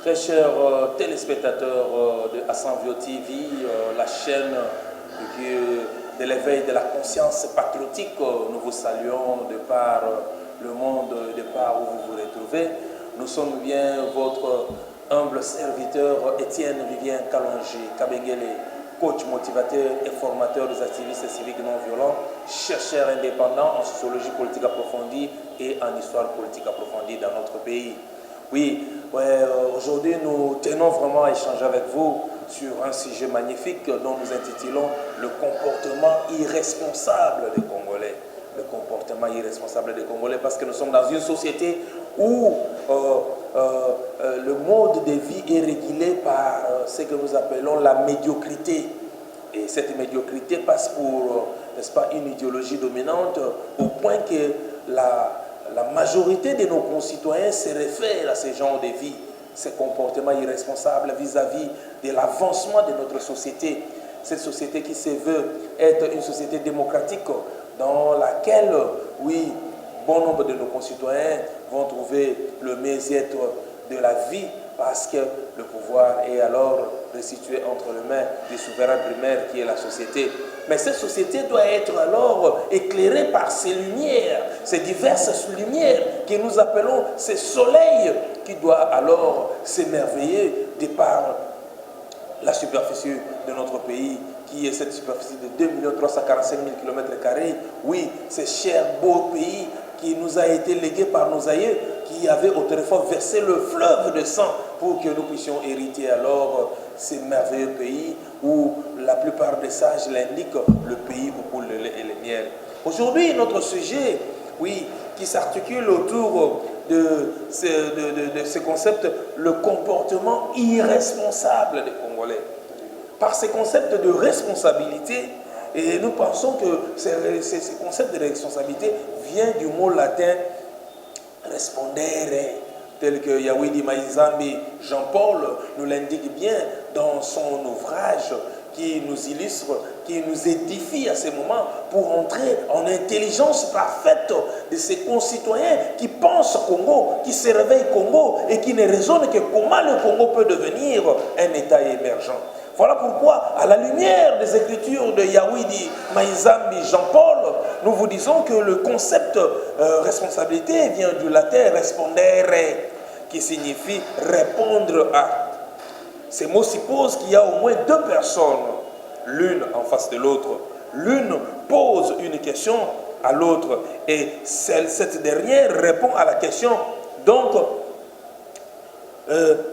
Très chers téléspectateurs de Ascenvio TV, la chaîne de l'éveil de la conscience patriotique, nous vous saluons de par le monde, de par où vous vous retrouvez. Nous sommes bien votre humble serviteur Étienne Vivien Kalonji Kabengele, coach motivateur et formateur des activistes civiques non violents, chercheur indépendant en sociologie politique approfondie et en histoire politique approfondie dans notre pays. Oui, aujourd'hui nous tenons vraiment à échanger avec vous sur un sujet magnifique dont nous intitulons le comportement irresponsable des Congolais. Le comportement irresponsable des Congolais, parce que nous sommes dans une société où le mode de vie est régulé par ce que nous appelons la médiocrité. Et cette médiocrité passe pour, n'est-ce pas, une idéologie dominante au point que la majorité de nos concitoyens se réfèrent à ce genre de vie, ces comportements irresponsables vis-à-vis de l'avancement de notre société. Cette société qui se veut être une société démocratique dans laquelle, oui, bon nombre de nos concitoyens vont trouver le mieux-être de la vie parce que le pouvoir est alors restitué entre les mains du souverain primaire qui est la société. Mais cette société doit être alors éclairée par ces lumières, ces diverses lumières que nous appelons ces soleils qui doivent alors s'émerveiller de par la superficie de notre pays, qui est cette superficie de 2 345 000 km². Oui, ce cher beau pays qui nous a été légué par nos aïeux, qui avaient autrefois versé le fleuve de sang pour que nous puissions hériter alors ces merveilleux pays où la plupart des sages l'indiquent, le pays où coule le lait et le miel. Aujourd'hui, notre sujet, oui, qui s'articule autour de ce concept, le comportement irresponsable des Congolais. Par ces concepts de responsabilité, et nous pensons que ce concept de responsabilité vient du mot latin respondere, tel que Yawidi Maïzambi Jean-Paul nous l'indique bien dans son ouvrage qui nous illustre, qui nous édifie à ce moment pour entrer en intelligence parfaite de ces concitoyens qui pensent Congo, qui se réveillent Congo et qui ne raisonnent que comment le Congo peut devenir un État émergent. Voilà pourquoi, à la lumière des écritures de Yawidi Maïzambi Jean-Paul, nous vous disons que le concept responsabilité vient du latin respondere, qui signifie répondre à. Ces mots supposent qu'il y a au moins deux personnes, l'une en face de l'autre. L'une pose une question à l'autre et cette dernière répond à la question. Donc,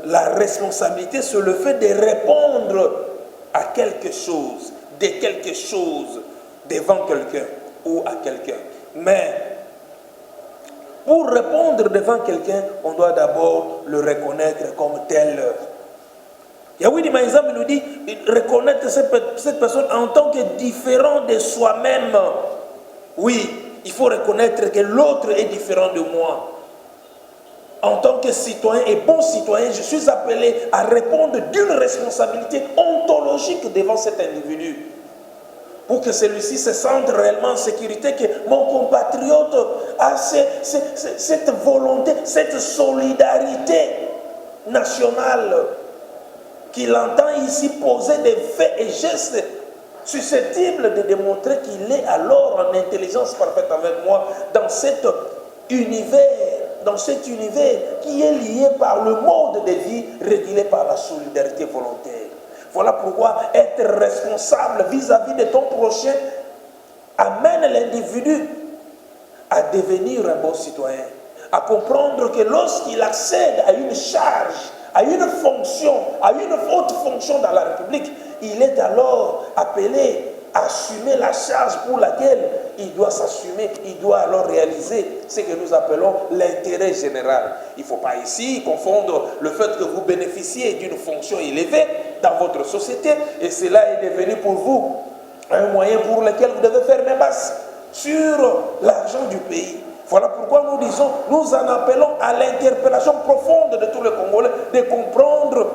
la responsabilité, c'est le fait de répondre à quelque chose, de quelque chose devant quelqu'un ou à quelqu'un. Mais pour répondre devant quelqu'un, on doit d'abord le reconnaître comme tel. Yahweh Maïzam nous dit reconnaître cette personne en tant que différent de soi-même. Oui, il faut reconnaître que l'autre est différent de moi. En tant que citoyen et bon citoyen, je suis appelé à répondre d'une responsabilité ontologique devant cet individu. Pour que celui-ci se sente réellement en sécurité, que mon compatriote a cette volonté, cette solidarité nationale, qu'il entend ici poser des faits et gestes susceptibles de démontrer qu'il est alors en intelligence parfaite avec moi dans cet univers qui est lié par le mode de vie régulé par la solidarité volontaire. Voilà pourquoi être responsable vis-à-vis de ton prochain amène l'individu à devenir un bon citoyen, à comprendre que lorsqu'il accède à une charge, à une fonction, à une haute fonction dans la République, il est alors appelé à assumer la charge pour laquelle il doit s'assumer, il doit alors réaliser ce que nous appelons l'intérêt général. Il ne faut pas ici confondre le fait que vous bénéficiez d'une fonction élevée dans votre société et cela est devenu pour vous un moyen pour lequel vous devez faire des masses sur l'argent du pays. Voilà pourquoi nous disons, nous en appelons à l'interpellation profonde de tous les Congolais, de comprendre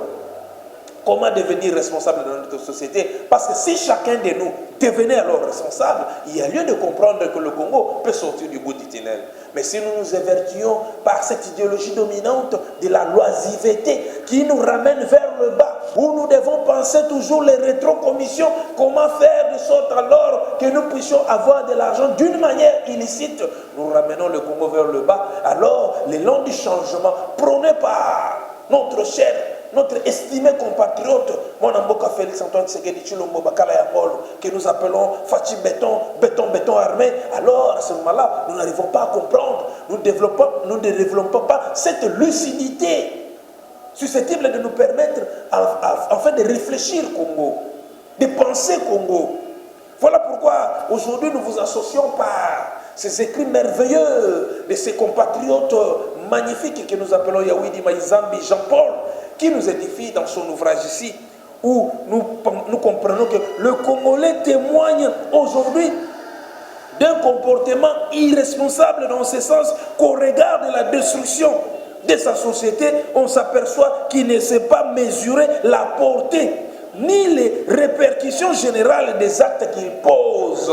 Comment devenir responsable dans notre société? Parce que si chacun de nous devenait alors responsable, il y a lieu de comprendre que le Congo peut sortir du bout du tunnel. Mais si nous nous évertuons par cette idéologie dominante de la loisiveté qui nous ramène vers le bas, où nous devons penser toujours les rétrocommissions, comment faire de sorte alors que nous puissions avoir de l'argent d'une manière illicite, nous ramenons le Congo vers le bas. Alors, l'élan du changement prôné par notre cher, notre estimé compatriote, mon amboka Félix Antoine Tshisekedi Tshilombo Bakala Yangolo, que nous appelons Fachi béton armé, alors à ce moment-là, nous n'arrivons pas à comprendre, nous ne développons pas cette lucidité susceptible de nous permettre enfin de réfléchir Congo, de penser Congo. Voilà pourquoi aujourd'hui nous vous associons par ces écrits merveilleux de ces compatriotes magnifiques que nous appelons Yawidi Maïzambi Jean-Paul, qui nous édifie dans son ouvrage ici, où nous comprenons que le Congolais témoigne aujourd'hui d'un comportement irresponsable dans ce sens qu'au regard de la destruction de sa société, on s'aperçoit qu'il ne sait pas mesurer la portée ni les répercussions générales des actes qu'il pose.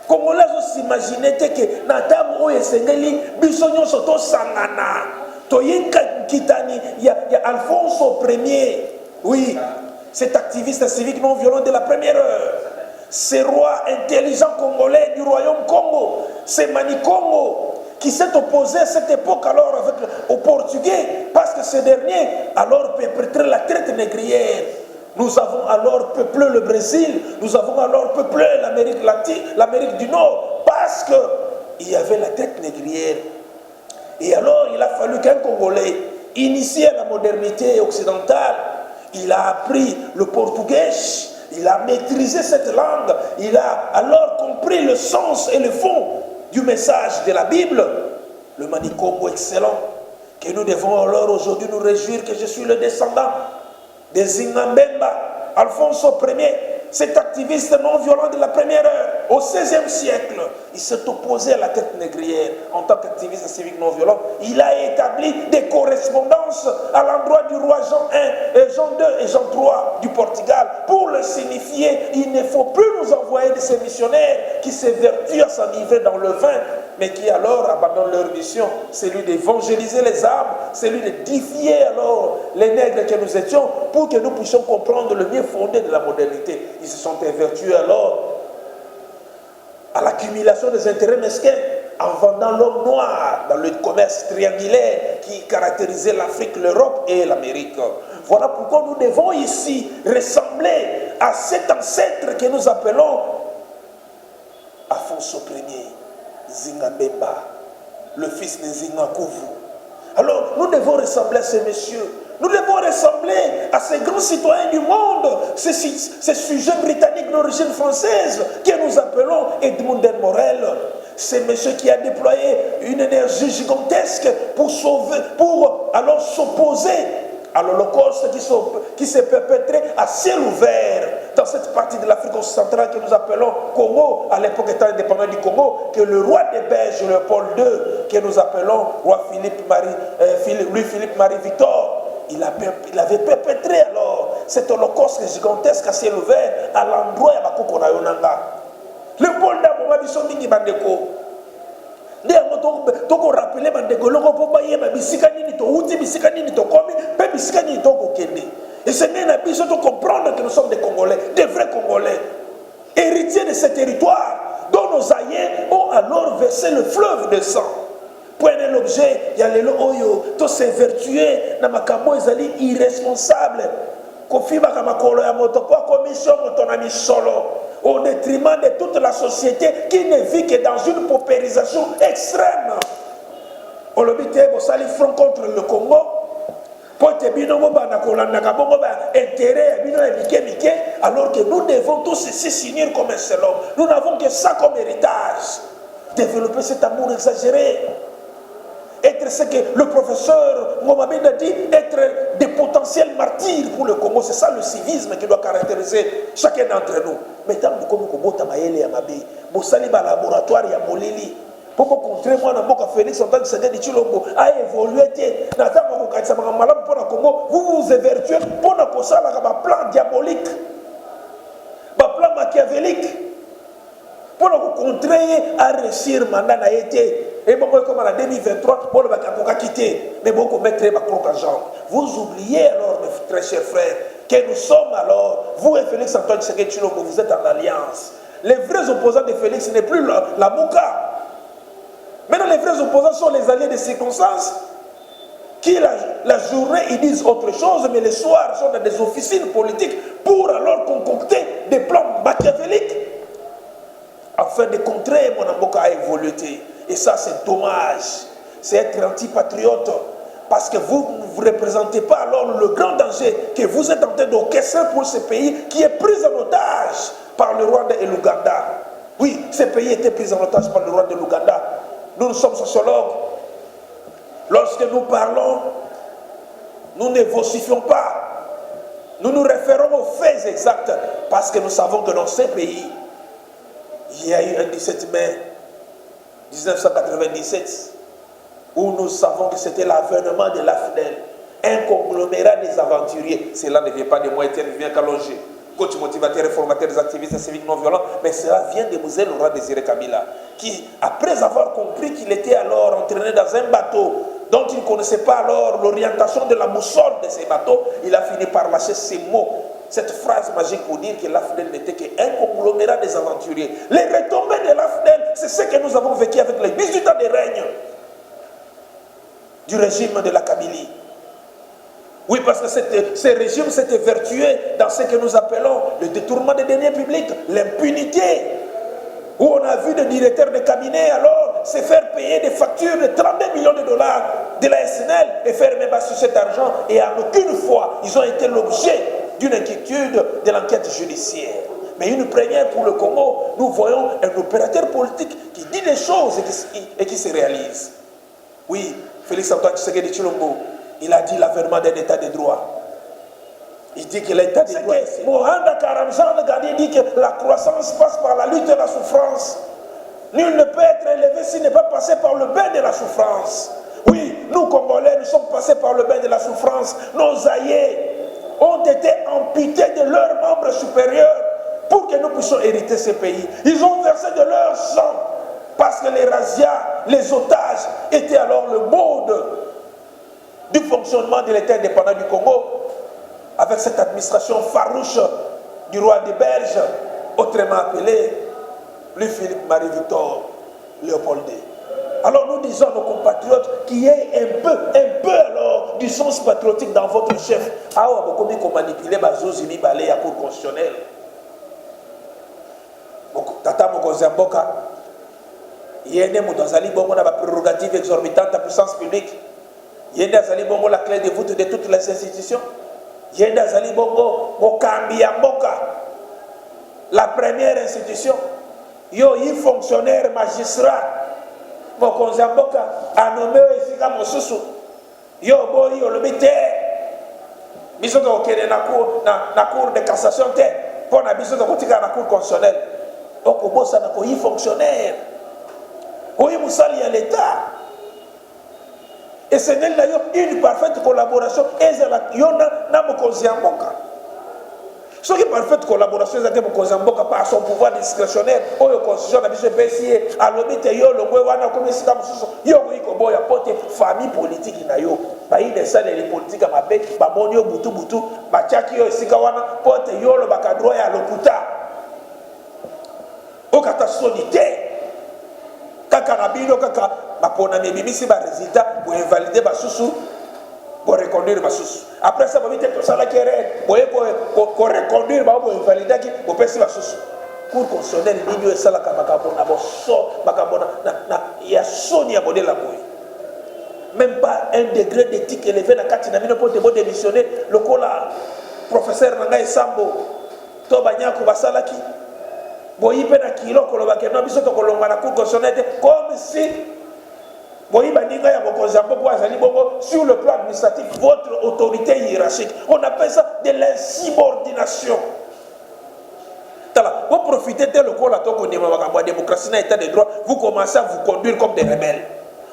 Congolais s'imaginait que Natam Oyesengeli Bisonyo Soto Sangana Toyinka Kitani, il y a Alfonso Ier, oui, cet activiste civique non violent de la première heure, ce roi intelligent congolais du royaume Congo, c'est Mani Congo, qui s'est opposé à cette époque alors aux Portugais, parce que ces derniers alors perpétraient la traite négrière. Nous avons alors peuplé le Brésil, nous avons alors peuplé l'Amérique latine, l'Amérique du Nord, parce qu'il y avait la traite négrière. Et alors il a fallu qu'un Congolais, initié à la modernité occidentale, il a appris le portugais, il a maîtrisé cette langue, il a alors compris le sens et le fond du message de la Bible, le Manicongo excellent, que nous devons alors aujourd'hui nous réjouir que je suis le descendant de Zingambemba, Alfonso Ier, cet activiste non violent de la première heure, au XVIe siècle. Il s'est opposé à la traite négrière en tant qu'activiste civique non violent. Il a établi des correspondances à l'endroit du roi Jean I, Jean II et Jean III du Portugal pour le signifier. Il ne faut plus nous envoyer de ces missionnaires qui s'évertuent à s'enivrer dans le vin, mais qui alors abandonnent leur mission, celui d'évangéliser les âmes, celui de défier alors les nègres que nous étions pour que nous puissions comprendre le mieux fondé de la modernité. Ils se sont évertués alors à l'accumulation des intérêts mesquins en vendant l'homme noir dans le commerce triangulaire qui caractérisait l'Afrique, l'Europe et l'Amérique. Voilà pourquoi nous devons ici ressembler à cet ancêtre que nous appelons Alfonso Ier, Zingambemba, le fils de Zingakuvu. Alors nous devons ressembler à ces messieurs. Nous devons ressembler à ces grands citoyens du monde, ces sujets britanniques d'origine française que nous appelons Edmund Morel. C'est monsieur qui a déployé une énergie gigantesque pour alors s'opposer à l'Holocauste qui s'est perpétré à ciel ouvert dans cette partie de l'Afrique centrale que nous appelons Congo, à l'époque étant indépendant du Congo, que le roi des Belges, Léopold II, que nous appelons roi Louis-Philippe Marie-Victor, il avait perpétré alors cet holocauste gigantesque à ciel ouvert à l'endroit de Bakoko Rayonanga. Léopold Dabo Mabiso Mingi Bandeko. Toko rappeler Bandeko, Loko Pobaye, Bisika Nini to Uti, Bisika Nini to Komi, Pe Bisika Nini to Kende. Et c'est bien abisso de comprendre que nous sommes des Congolais, des vrais Congolais, héritiers de ces territoires dont nos aïeux ont alors versé le fleuve de sang. Prenez l'objet, il y a les oyo, tous ces vertueux, Namakamo Ezali irresponsable. Kofi Bakamakolo ya Motokwa, commission Motonami solo, au détriment de toute la société qui ne vit que dans une paupérisation extrême. On le dit, Bossali front contre le Congo. Alors que nous devons tous ici s'unir comme un seul homme. Nous n'avons que ça comme héritage. Développer cet amour exagéré. Être ce que le professeur Mohamed a dit, être des potentiels martyrs pour le Congo. C'est ça le civisme qui doit caractériser chacun d'entre nous. Mais tant que nous sommes Bossali laboratoire, il y a Molili. pour contrer moi dans Mboka Félix Antoine Tshisekedi Tshilombo a évolué. Vous vous évertuez pour un plan diabolique, un plan machiavélique pour contrer à réussir le mandat n'a été. Et bon, comme en 2023, on va quitter. Mais bon, on mettrait ma propre jambe. Vous oubliez alors, mes très chers frères, que nous sommes alors, vous et Félix Antoine Tshisekedi Tshilombo, vous êtes en alliance. Les vrais opposants de Félix, ce n'est plus la Mouka. Maintenant, les vrais opposants sont les alliés des circonstances qui, la journée, ils disent autre chose, mais les soirs, sont dans des officines politiques pour alors concocter des plans machiavéliques afin de contrer mon Mboka à évoluer. Et ça, c'est dommage. C'est être anti-patriote. Parce que vous ne vous représentez pas alors le grand danger que vous êtes en train d'orchestrer pour ce pays qui est pris en otage par le Rwanda et l'Ouganda. Oui, ce pays était pris en otage par le Rwanda et l'Ouganda. Nous sommes sociologues. Lorsque nous parlons, nous ne vocifions pas. Nous nous référons aux faits exacts parce que nous savons que dans ces pays, il y a eu un 17 mai 1997 où nous savons que c'était l'avènement de l'AFDEL, un conglomérat des aventuriers. Cela ne vient pas de moi, il vient qu'allonger. Coach motivateur, réformateur des activistes civiques non violents, mais cela vient de Moselle Laurent Désiré Kabila, qui, après avoir compris qu'il était alors entraîné dans un bateau dont il ne connaissait pas alors l'orientation de la boussole de ces bateaux, il a fini par lâcher ces mots, cette phrase magique pour dire que l'AFDEL n'était qu'un conglomérat des aventuriers. Les retombées de l'AFDEL, c'est ce que nous avons vécu avec les 18 ans de règne du régime de la Kabylie. Oui, parce que ce régime s'était vertué dans ce que nous appelons le détournement des deniers publics, l'impunité, où on a vu des directeurs de cabinet alors se faire payer des factures de 32 millions de dollars de la SNL et faire même sur cet argent, et en aucune fois ils ont été l'objet d'une inquiétude de l'enquête judiciaire. Mais une première pour le Congo, nous voyons un opérateur politique qui dit des choses et qui se réalise. Oui, Félix Antoine Tshisekedi Tshilombo, il a dit l'avènement d'un état de droit. Il dit que l'état de droit... Mohanda Karamjan dit que la croissance passe par la lutte et la souffrance. Nul ne peut être élevé s'il n'est pas passé par le bain de la souffrance. Oui, nous Congolais, nous sommes passés par le bain de la souffrance. Nos aïeux ont été amputés de leurs membres supérieurs pour que nous puissions hériter ce pays. Ils ont versé de leur sang parce que les razzias, les otages étaient alors le mode du fonctionnement de l'État indépendant du Congo, avec cette administration farouche du roi des Belges, autrement appelé Louis-Philippe Marie-Victor Léopoldé. Alors nous disons à nos compatriotes qu'il y ait un peu alors du sens patriotique dans votre chef. Ah, on a manipulé Bazozimi Balé à cour constitutionnelle. Tata Mokozamboka, il y a des Moutazali Bongo n'a pas prérogative exorbitante à puissance publique. Il y a des Azali Bongo la clé de voûte de toutes les institutions. Il y a des Azali Bongo Mokambi Amboka, la première institution. Yo, il fonctionnaire magistrat. Mokonzamboka a nommé Esika Mosusu. Yo, boy, yo, le métier. Bisous au Kenya na cour de cassation, pour na bisous au Tika na cour constitutionnelle. Donc, au boss, il fonctionnaire. Oui, Moussali à l'État. Et c'est d'ailleurs une parfaite collaboration. Et c'est Yona na Mokonzamboka. Ce qui est parfaite collaboration, c'est que par son pouvoir discrétionnaire, ou la constitution de la BCE, à l'objet de yo, le gouvernement, comme si yo, il y a porté famille politique, il y a des salles politiques à ma paix, Babonio, Boutou, Bachaki, Sikawana, porte yo, le Bacadro et à l'Okuta. Au catastrophe, Kakarabino, Kaka, Bapona, Mimisi, résultat pour invalider Basusu. Pour reconduire ma source. Après ça, vous avez ça qui est pour reconduire, pour invalider, pour passer ma source. Cour constitutionnelle, il y a ça la il y a Sony à la bouille. Même pas un degré d'éthique élevé dans la Katinamino pour te démissionner. Le professeur Nangaï Sambo, Tobanyako Basalaki, Boyipe na Kilo, Kolobakeno, Bisoto Kolomba, la Cour constitutionnelle, comme si. Sur le plan administratif, votre autorité hiérarchique, on appelle ça de l'insubordination. Vos profitez de la démocratie et l'état de droit, vous commencez à vous conduire comme des rebelles.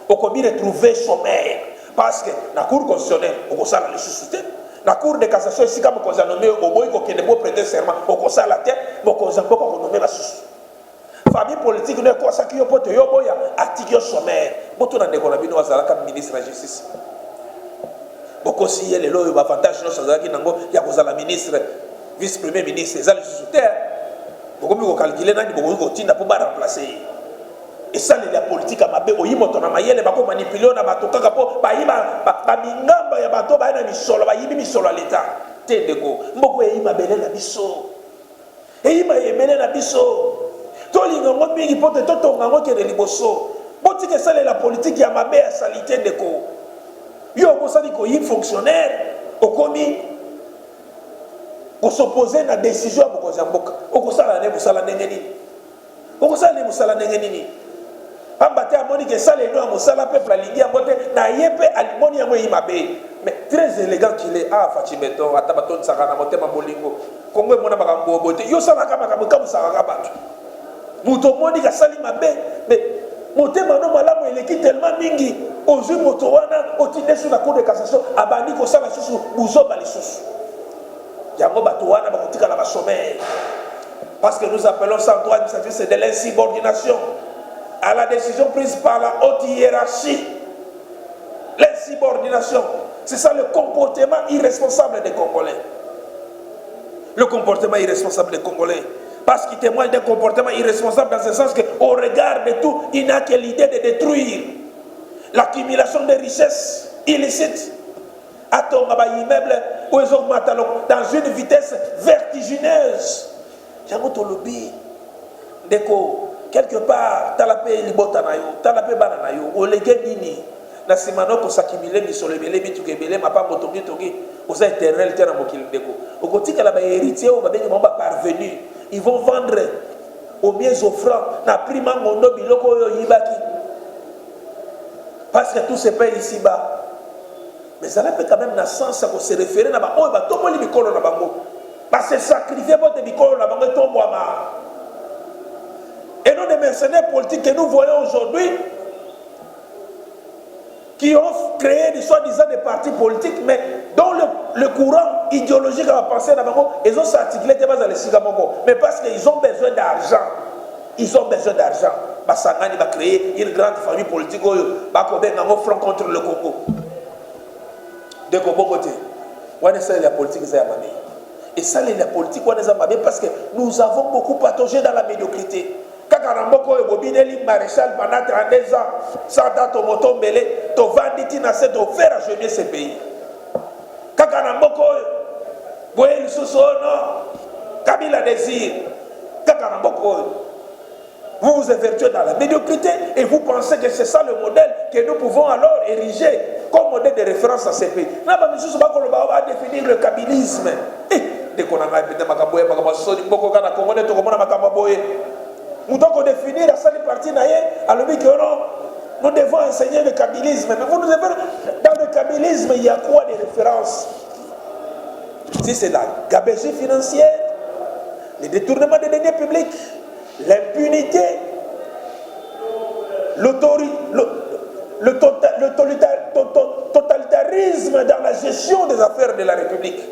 Vous commencez à retrouver sommaire. Parce que la Cour constitutionnelle, on a la société. La Cour de cassation, ici, comme on a nommé au boy qui est prêter serment, on a la tête, mais on a nommé la société. Famille politique, nous avons dit que nous avons article sommaire. Nous avons dit que nous avons ministre de la justice. Beaucoup aussi, il y a l'avantage de la ministre, vice-premier ministre, les sociétés. Beaucoup mieux calculer, beaucoup mieux pour remplacer. Et ça, la politique à ma bé, oui, mon ton amayel, ma manipuler, na matoka kapo, ba mingamba ya bato, ba na misolo, ba yimi misolo à l'état. T'es de go. Mboko e ima belé na biso. E ima e belé na biso. Toli ngongo mingi pote toto ngongo ke de liboso. Boti que ça la politique ya ma bé à salité de go. Yo ko sali ko yi fonctionnaire, au komi ko s'opposer na décision ko zamboka. O ko sala ne musala ndengeni. O ko sala ne musala ndengeni. Pambate amoni que ça les noms musala peuple alingi ambote na yepe alimoni yango yimabe. Mais très élégant qu'il est ah Fatibeto atabaton sakana motema bolingo. Kongo mona bakambo bote. Yo sala kama kamu sakaka batu. Muto moni ka sali mabe mais motema no malamu eleki tellement mingi ozui moto wana otinde sur la cour de cassation abandi ko sala susu buzo bali susu. Yango bato wana bakotika na basommer. Parce que nous appelons ça en droit administratif c'est de l'insubordination à la décision prise par la haute hiérarchie. L'insubordination, c'est ça le comportement irresponsable des Congolais. Le comportement irresponsable des Congolais. Parce qu'il témoigne d'un comportement irresponsable dans ce sens qu'au regard de tout, il n'a que l'idée de détruire l'accumulation de richesses illicites. À ton immeuble, où ils augmentent dans une vitesse vertigineuse. J'ai un lobby. Déco. Quelque part, talapé libotanayo, talapé bananayo, ou les guédini, na simano ko sakimile misole bele bitukebele mapa motongi tongi, aux éternels terre mokil deko. Au côté que la héritier ou babé mamba parvenu, ils vont vendre aux mieux offrants na prima mondo biloko yo yibaki. Parce que tout se paye ici bas. Mais ça n'a pas quand même na sens à se référer na ba oh ba tomo li bikolo na bango. Parce que sacrifier votre bikolo na bango tombo ama. Et nous, des mercenaires politiques que nous voyons aujourd'hui, qui ont créé des soi-disant des partis politiques, mais dont le courant idéologique à penser d'abord, ils ont s'articulé dans les Sigamongo. Mais parce qu'ils ont besoin d'argent. Ils ont besoin d'argent. Basangani va créer une grande famille politique, va un front contre le Congo. De bon côté, on est la politique, et ça, la politique, on est parce que nous avons beaucoup patogé dans la médiocrité. Kakaramboko et Bobineli Maréchal pendant 32 ans, sans date au moton belé, to vanditi na set au faire à jeûner ce pays. Kakaramboko, Boel Soussono, Kabila Désir, Kakaramboko. Vous vous évertuez dans la médiocrité et vous pensez que c'est ça le modèle que nous pouvons alors ériger comme modèle de référence à ces pays. Là, on va définir le kabylisme. Et dès qu'on a nous devons définir à cette partie nous devons enseigner le kabylisme. Mais vous nous avez, dans le kabylisme, il y a quoi de référence? Si c'est la gabegie financière, le détournement des deniers publics, l'impunité, le totalitarisme dans la gestion des affaires de la République.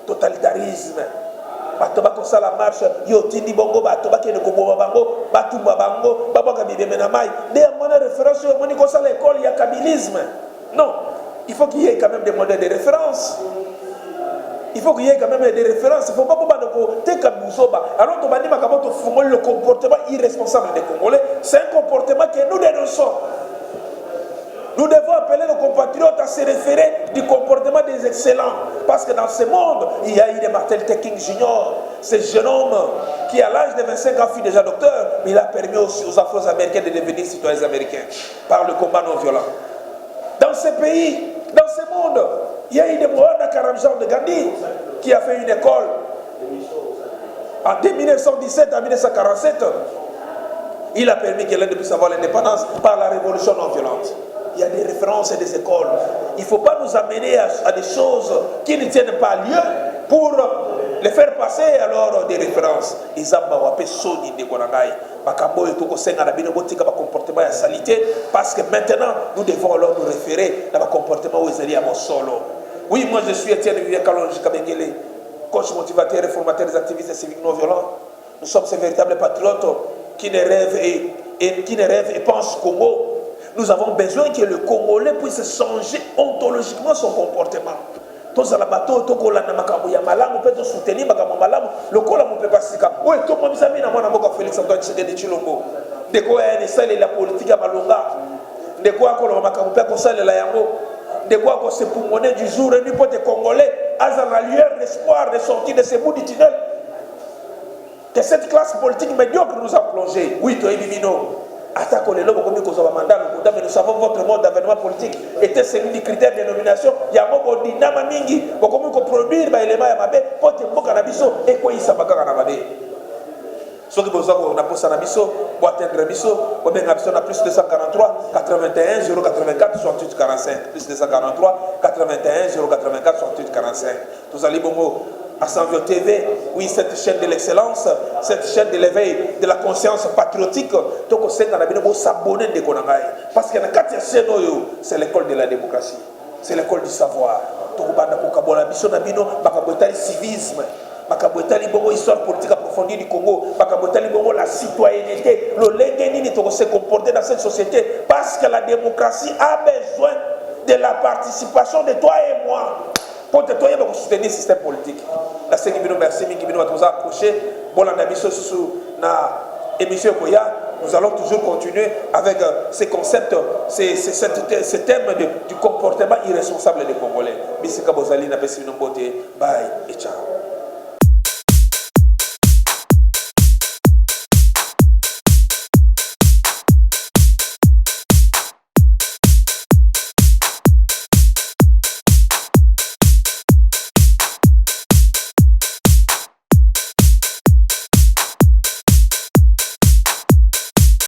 Totalitarisme. Bato bako sala marche yo tindi bongo bato bakene ko boba bango batu babango babaka bibeme na mai de mona référence yo moni ko sala école ya kabylisme. Non, il faut qu'il y ait quand même des modèles de référence. Il faut qu'il y ait quand même des références. Il ne faut pas que alors le comportement irresponsable des Congolais, c'est un comportement que nous dénonçons. Nous devons appeler nos compatriotes à se référer du comportement des excellents. Parce que dans ce monde, il y a eu des Martin Luther King Jr., ce jeune homme qui à l'âge de 25 ans fut déjà docteur, mais il a permis aussi aux Afro-Américains de devenir citoyens américains par le combat non violent. Dans ce pays, dans ce monde, il y a eu des Mohana Karamjan de Gandhi qui a fait une école de 1917 à 1947. Il a permis que l'Inde puisse avoir l'indépendance par la révolution non violente. Il y a des références et des écoles. Il ne faut pas nous amener à des choses qui ne tiennent pas lieu pour les faire passer alors des références. Izamba wapé soni de konangai. Makambo etoko senga na bino botika ba comportement ya salité parce que maintenant nous devons alors nous référer dans le comportement où ils à solo. Oui, moi je suis Étienne Vivien Kalonji Kabengele, coach motivateur et formateur des activistes civiques non violents. Nous sommes ces véritables patriotes qui ne rêvent et pensent Congo. Nous avons besoin que le Congolais puisse changer ontologiquement son comportement. Tous à la bateau, tous à la makambo ya malamu, peut soutenir makambo malamu. Le col ne peut pas se faire. Oui, tout le monde s'amène à moi na Félix Antoine Tshisekedi Tshilombo. De quoi est celle la politique à Malonga. De quoi qu'on makambo peut conseiller la yango. De quoi qu'on se poumonner du jour et du peuple congolais à la lueur l'espoir de sortir de ce bout du tunnel. Que cette classe politique médiocre nous a plongé. Oui, toi, Ibimino. Attaquons les lobes comme nous avons mandat, mais nous savons votre mode d'avènement politique était celui du critère de nomination. Il y a un dinama mingi, comme nous produire les éléments à mabe, pour que nous cannabiso et quoi il s'abaga cannababe. Ce qui vous a on a posé cannabiso, boîte d'engrabiso, on a une plus 243 81 084 68 45 plus 243 81 084 68 45. Tous allez bongo. Ascenvio TV, oui, cette chaîne de l'excellence, cette chaîne de l'éveil de la conscience patriotique, donc on sait qu'on s'abonner de Konangaï. Parce que c'est l'école de la démocratie, c'est l'école du savoir. Donc on a un civisme, une histoire politique approfondie du Congo, la citoyenneté, le léguénini de se comporter dans cette société. Parce que la démocratie a besoin de la participation de toi et moi. Pour te soutenir le système politique. La Séguibino, merci, Mingibino, va nous accrocher. Bon, la mission sur la émission Koya, nous allons toujours continuer avec ces concepts, ces thèmes du comportement irresponsable des Congolais. Bissika Bozali, n'a pas si bye et ciao.